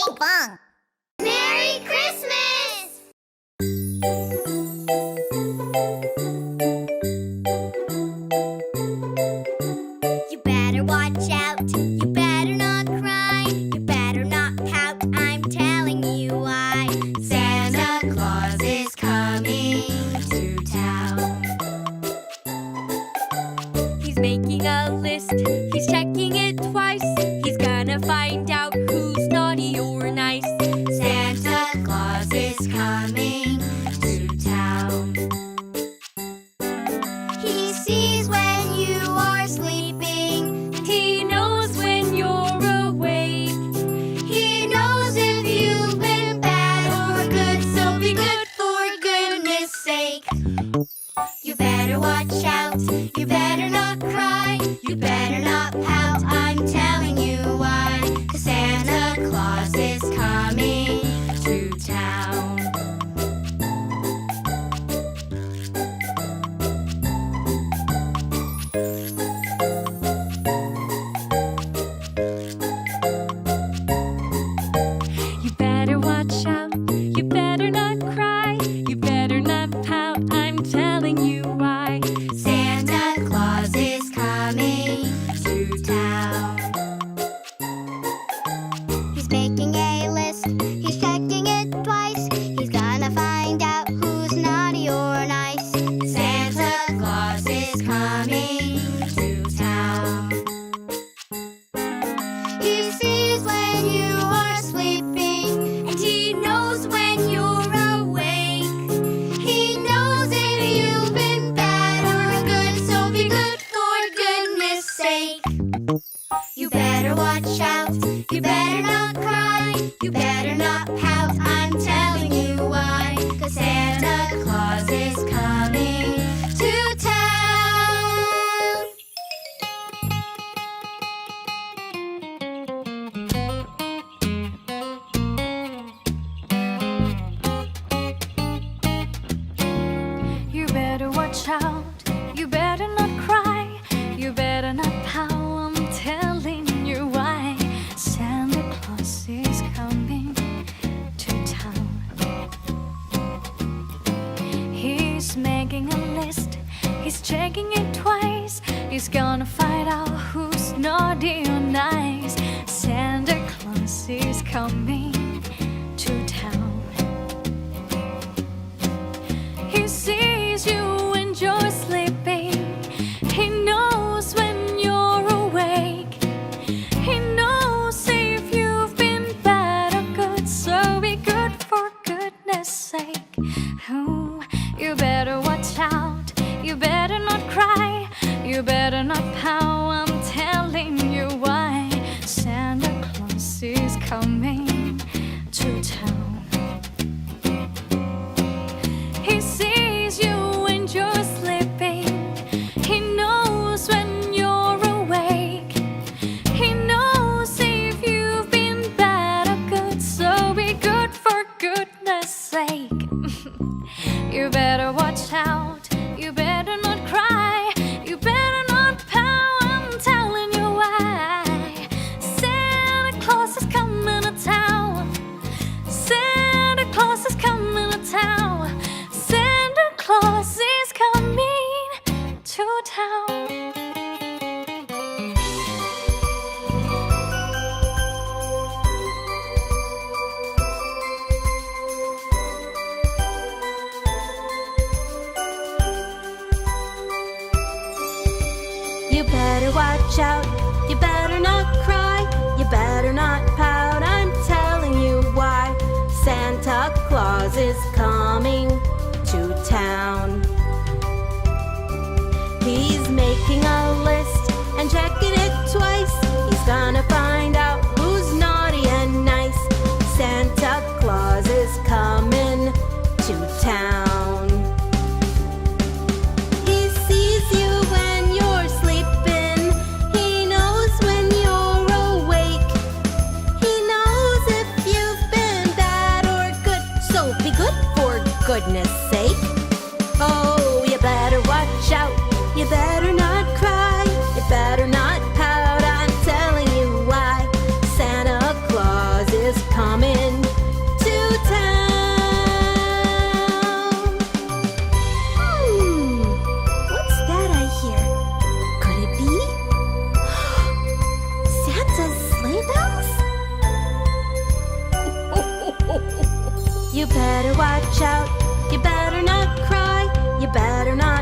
Bing bong. Merry Christmas! You better watch out. You better not cry. You better not pout. I'm telling you why. Santa Claus is coming to town. He's making a list. He's checking it twice. He's gonna find out who's naughty or nice. Santa Claus is coming to town. He sees when you are sleeping. He knows when you're awake. He knows if you've been bad or good, so be good for goodness sake. You better watch out. You better not cry. You better not pout. I'm telling you why. 'Cause Santa Claus is coming to town. You better watch out. You better not cry. You better not pout. I'm telling you why. Santa Claus is coming to town. He's making a list. He's checking it twice. He's gonna find out who's naughty or nice. Santa Claus is coming to town. He sees when you are sleeping, and he knows when you're awake. He knows if you've been bad or good, so be good for goodness sake. You better watch out. You better not cry. You better not pout. I'm telling you why. 'Cause Santa Claus is coming to town. You better watch out. You better not cry. You better not pout. I'm telling you why. Santa Claus is coming to town. He's making a list. He's checking it twice. He's gonna find out who's naughty or nice. Santa Claus is coming to town. He sees you when you're sleeping. He knows when you're awake. He knows if you've been bad or good, so be good for goodness sake. Ooh, you better watch out. You better not cry. You better not pout. I'm telling you why. Santa Claus is coming to town. He sees you when you're sleeping. He knows when you're awake. He knows if you've been bad or good, so be good for goodness sake. You better watch out. You better not cry. You better not pout. I'm telling you why. Santa Claus is coming to town. Santa Claus is coming to town. Santa Claus is coming to town. You better watch out. You better not cry. You better not pout. I'm telling you why. Santa Claus is coming to town. He's making a list and checking it twice. He's gonna find out who's naughty and nice. Santa Claus is coming to town. He sees you when you're sleeping. He knows when you're awake. He knows if you've been bad or good, so be good for goodness sake. Oh, you better watch out. You better not cry. You better not pout. I'm telling you why. Santa Claus is coming better watch out. You better not cry. You better not